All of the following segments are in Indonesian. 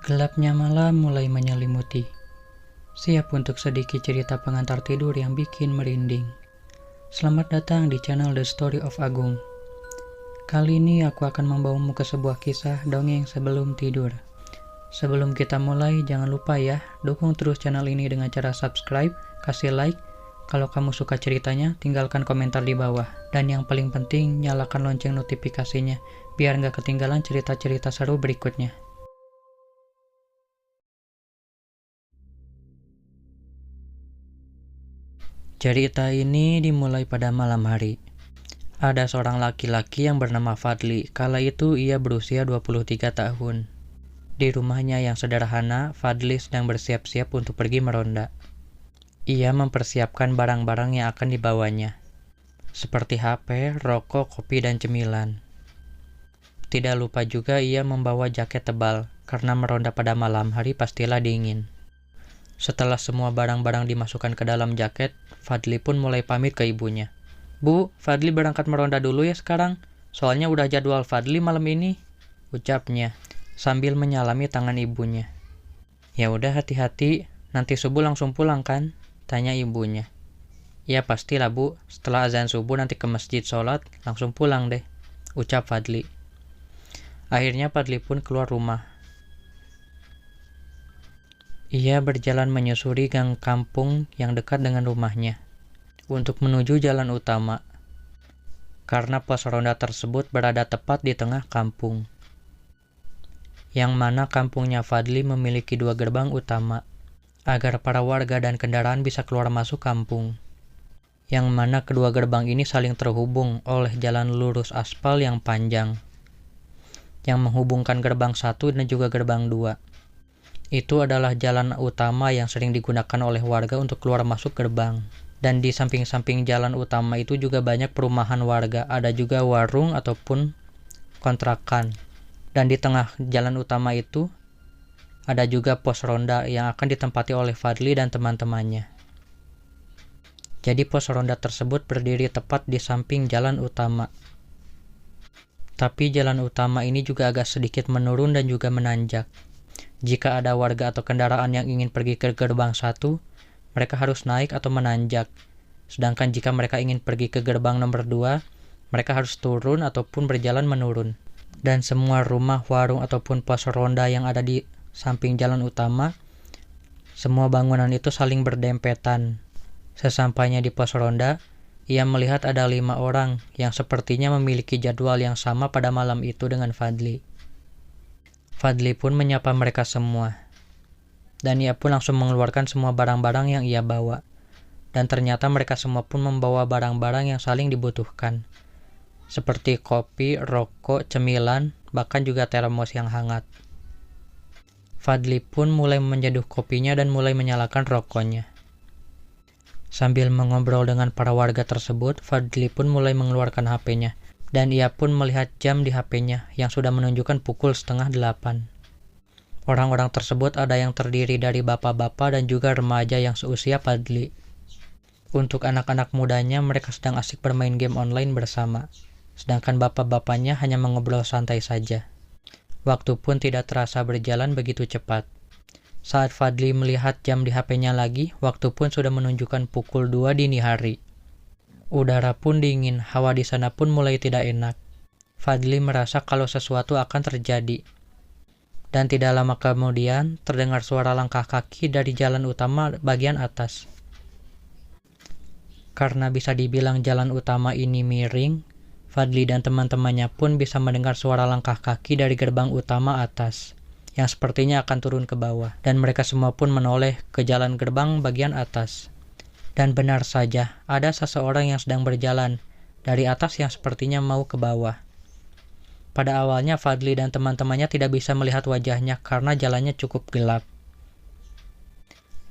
Gelapnya malam mulai menyelimuti. Siap untuk sedikit cerita pengantar tidur yang bikin merinding. Selamat datang di channel The Story of Agung. Kali ini aku akan membawamu ke sebuah kisah dongeng sebelum tidur. Sebelum kita mulai, jangan lupa ya, dukung terus channel ini dengan cara subscribe, kasih like. Kalau kamu suka ceritanya, tinggalkan komentar di bawah. Dan yang paling penting, nyalakan lonceng notifikasinya, biar nggak ketinggalan cerita-cerita seru berikutnya. Cerita ini dimulai pada malam hari. Ada seorang laki-laki yang bernama Fadli. Kala itu ia berusia 23 tahun. Di rumahnya yang sederhana, Fadli sedang bersiap-siap untuk pergi meronda. Ia mempersiapkan barang-barang yang akan dibawanya, seperti HP, rokok, kopi, dan cemilan. Tidak lupa juga ia membawa jaket tebal, karena meronda pada malam hari pastilah dingin. Setelah semua barang-barang dimasukkan ke dalam jaket, Fadli pun mulai pamit ke ibunya. "Bu, Fadli berangkat meronda dulu ya sekarang. Soalnya udah jadwal Fadli malam ini," ucapnya, sambil menyalami tangan ibunya. "Ya udah hati-hati, nanti subuh langsung pulang kan?" tanya ibunya. "Ya pastilah Bu, setelah azan subuh nanti ke masjid sholat, langsung pulang deh," ucap Fadli. Akhirnya Fadli pun keluar rumah. Ia berjalan menyusuri gang kampung yang dekat dengan rumahnya untuk menuju jalan utama, karena pos ronda tersebut berada tepat di tengah kampung, yang mana kampungnya Fadli memiliki 2 gerbang utama, agar para warga dan kendaraan bisa keluar masuk kampung, yang mana kedua gerbang ini saling terhubung oleh jalan lurus aspal yang panjang, yang menghubungkan gerbang 1 dan juga gerbang 2. Itu adalah jalan utama yang sering digunakan oleh warga untuk keluar masuk gerbang. Dan di samping-samping jalan utama itu juga banyak perumahan warga, ada juga warung ataupun kontrakan. Dan di tengah jalan utama itu ada juga pos ronda yang akan ditempati oleh Fadli dan teman-temannya. Jadi pos ronda tersebut berdiri tepat di samping jalan utama. Tapi jalan utama ini juga agak sedikit menurun dan juga menanjak. Jika ada warga atau kendaraan yang ingin pergi ke gerbang 1, mereka harus naik atau menanjak. Sedangkan jika mereka ingin pergi ke gerbang nomor 2, mereka harus turun ataupun berjalan menurun. Dan semua rumah, warung ataupun pos ronda yang ada di samping jalan utama, semua bangunan itu saling berdempetan. Sesampainya di pos ronda, ia melihat ada 5 orang yang sepertinya memiliki jadwal yang sama pada malam itu dengan Fadli. Fadli pun menyapa mereka semua, dan ia pun langsung mengeluarkan semua barang-barang yang ia bawa. Dan ternyata mereka semua pun membawa barang-barang yang saling dibutuhkan, seperti kopi, rokok, cemilan, bahkan juga termos yang hangat. Fadli pun mulai menyeduh kopinya dan mulai menyalakan rokoknya. Sambil mengobrol dengan para warga tersebut, Fadli pun mulai mengeluarkan HP-nya. Dan ia pun melihat jam di HP-nya yang sudah menunjukkan pukul 7:30. Orang-orang tersebut ada yang terdiri dari bapak-bapak dan juga remaja yang seusia Fadli. Untuk anak-anak mudanya, mereka sedang asik bermain game online bersama. Sedangkan bapak-bapaknya hanya mengobrol santai saja. Waktu pun tidak terasa berjalan begitu cepat. Saat Fadli melihat jam di HP-nya lagi, waktu pun sudah menunjukkan pukul 2 dini hari. Udara pun dingin, hawa di sana pun mulai tidak enak. Fadli merasa kalau sesuatu akan terjadi. Dan tidak lama kemudian, terdengar suara langkah kaki dari jalan utama bagian atas. Karena bisa dibilang jalan utama ini miring, Fadli dan teman-temannya pun bisa mendengar suara langkah kaki dari gerbang utama atas, yang sepertinya akan turun ke bawah. Dan mereka semua pun menoleh ke jalan gerbang bagian atas. Dan benar saja, ada seseorang yang sedang berjalan dari atas yang sepertinya mau ke bawah. Pada awalnya Fadli dan teman-temannya tidak bisa melihat wajahnya karena jalannya cukup gelap.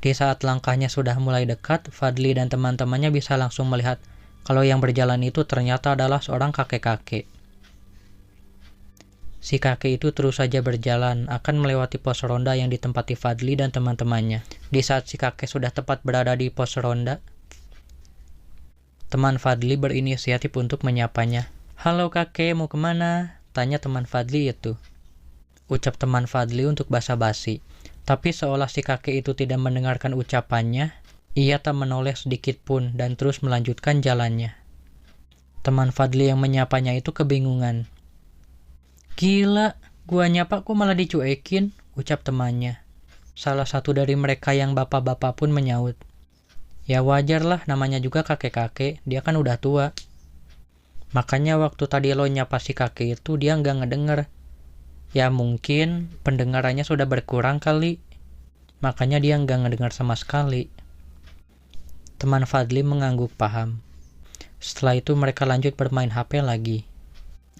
Di saat langkahnya sudah mulai dekat, Fadli dan teman-temannya bisa langsung melihat kalau yang berjalan itu ternyata adalah seorang kakek-kakek. Si kakek itu terus saja berjalan, akan melewati pos ronda yang ditempati Fadli dan teman-temannya. Di saat si kakek sudah tepat berada di pos ronda, teman Fadli berinisiatif untuk menyapanya. "Halo kakek, mau kemana?" tanya teman Fadli itu. ucap teman Fadli untuk basa-basi. Tapi seolah si kakek itu tidak mendengarkan ucapannya, ia tak menoleh sedikit pun dan terus melanjutkan jalannya. Teman Fadli yang menyapanya itu kebingungan. Gila, gua nyapa kok malah dicuekin, ucap temannya. Salah satu dari mereka yang bapak-bapak pun menyaut. Ya wajar lah, namanya juga kakek-kakek, dia kan udah tua. Makanya waktu tadi lo nyapa si kakek itu dia nggak ngedenger. Ya mungkin pendengarannya sudah berkurang kali. Makanya dia nggak ngedengar sama sekali. Teman Fadli mengangguk paham. Setelah itu mereka lanjut bermain HP lagi.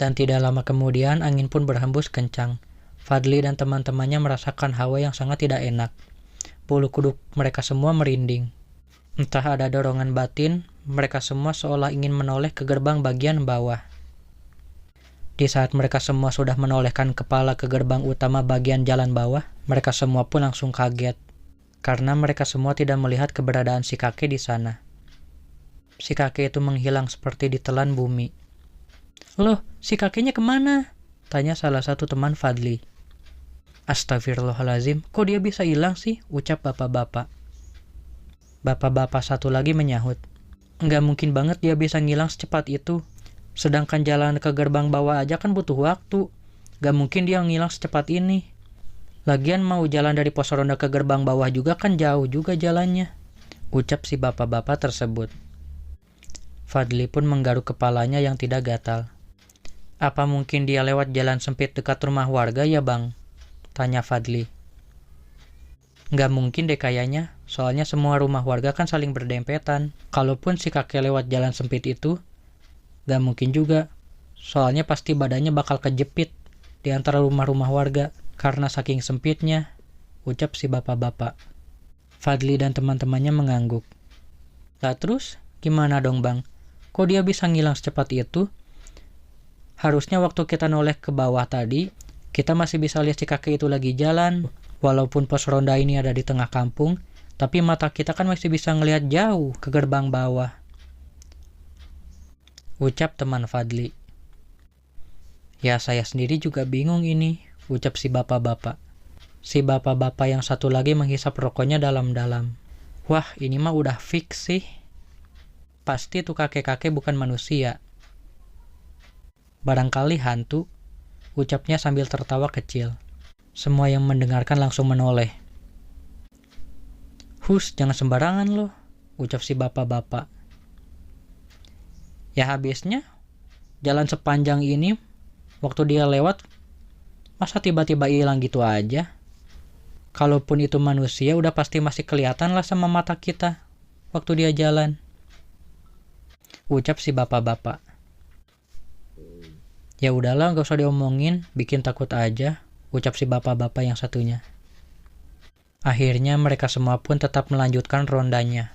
Dan tidak lama kemudian angin pun berhembus kencang. Fadli dan teman-temannya merasakan hawa yang sangat tidak enak. Bulu kuduk mereka semua merinding. Entah ada dorongan batin, mereka semua seolah ingin menoleh ke gerbang bagian bawah. Di saat mereka semua sudah menolehkan kepala ke gerbang utama bagian jalan bawah, mereka semua pun langsung kaget. Karena mereka semua tidak melihat keberadaan si kakek di sana. Si kakek itu menghilang seperti ditelan bumi. Loh, si kakeknya kemana? Tanya salah satu teman Fadli. Astagfirullahalazim, kok dia bisa hilang sih? Ucap bapak-bapak. Bapak-bapak satu lagi menyahut. Nggak mungkin banget dia bisa ngilang secepat itu. Sedangkan jalan ke gerbang bawah aja kan butuh waktu. Gak mungkin dia ngilang secepat ini. Lagian mau jalan dari pos ronda ke gerbang bawah juga kan jauh juga jalannya. Ucap si bapak-bapak tersebut. Fadli pun menggaruk kepalanya yang tidak gatal. Apa mungkin dia lewat jalan sempit dekat rumah warga ya bang? Tanya Fadli. Gak mungkin deh kayaknya. Soalnya semua rumah warga kan saling berdempetan. Kalaupun si kakek lewat jalan sempit itu, gak mungkin juga, soalnya pasti badannya bakal kejepit di antara rumah-rumah warga karena saking sempitnya, ucap si bapak-bapak. Fadli dan teman-temannya mengangguk. Lah terus, gimana dong bang? Kok dia bisa ngilang secepat itu? Harusnya waktu kita noleh ke bawah tadi, kita masih bisa lihat si kakek itu lagi jalan. Walaupun pos ronda ini ada di tengah kampung, tapi mata kita kan masih bisa ngelihat jauh ke gerbang bawah. Ucap teman Fadli. Ya saya sendiri juga bingung ini, ucap si bapak-bapak. Si bapak-bapak yang satu lagi menghisap rokoknya dalam-dalam. Wah ini mah udah fix sih. Pasti tuh kakek-kakek bukan manusia. Barangkali hantu, ucapnya sambil tertawa kecil. Semua yang mendengarkan langsung menoleh. Hus, jangan sembarangan loh, ucap si bapak-bapak. Ya habisnya, jalan sepanjang ini, waktu dia lewat, masa tiba-tiba hilang gitu aja? Kalaupun itu manusia, udah pasti masih kelihatan lah sama mata kita, waktu dia jalan. Ucap si bapak-bapak. Ya udahlah, gak usah diomongin, bikin takut aja, ucap si bapak-bapak yang satunya. Akhirnya mereka semua pun tetap melanjutkan rondanya.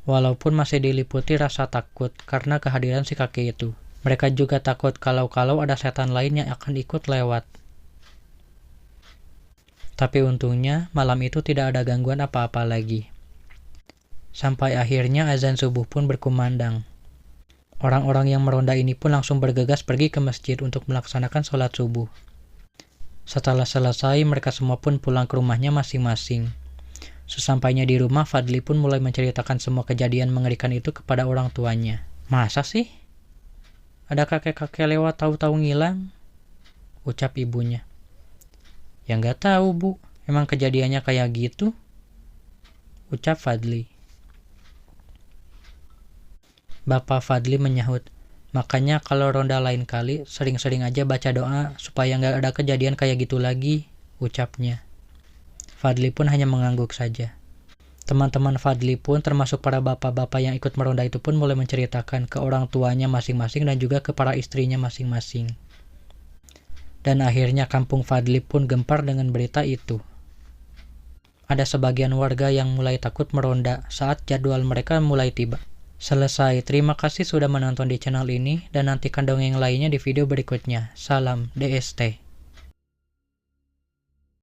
Walaupun masih diliputi rasa takut karena kehadiran si kakek itu. Mereka juga takut kalau-kalau ada setan lain yang akan ikut lewat. Tapi untungnya malam itu tidak ada gangguan apa-apa lagi. Sampai akhirnya azan subuh pun berkumandang. Orang-orang yang meronda ini pun langsung bergegas pergi ke masjid untuk melaksanakan sholat subuh. Setelah selesai, mereka semua pun pulang ke rumahnya masing-masing. Sesampainya di rumah, Fadli pun mulai menceritakan semua kejadian mengerikan itu kepada orang tuanya. Masa sih? Ada kakek-kakek lewat tahu-tahu ngilang? Ucap ibunya. Ya nggak tahu bu, emang kejadiannya kayak gitu? Ucap Fadli. Bapak Fadli menyahut, makanya kalau ronda lain kali, sering-sering aja baca doa supaya nggak ada kejadian kayak gitu lagi, ucapnya. Fadli pun hanya mengangguk saja. Teman-teman Fadli pun termasuk para bapak-bapak yang ikut meronda itu pun mulai menceritakan ke orang tuanya masing-masing dan juga ke para istrinya masing-masing. Dan akhirnya kampung Fadli pun gempar dengan berita itu. Ada sebagian warga yang mulai takut meronda saat jadwal mereka mulai tiba. Selesai, terima kasih sudah menonton di channel ini dan nantikan dongeng lainnya di video berikutnya. Salam DST.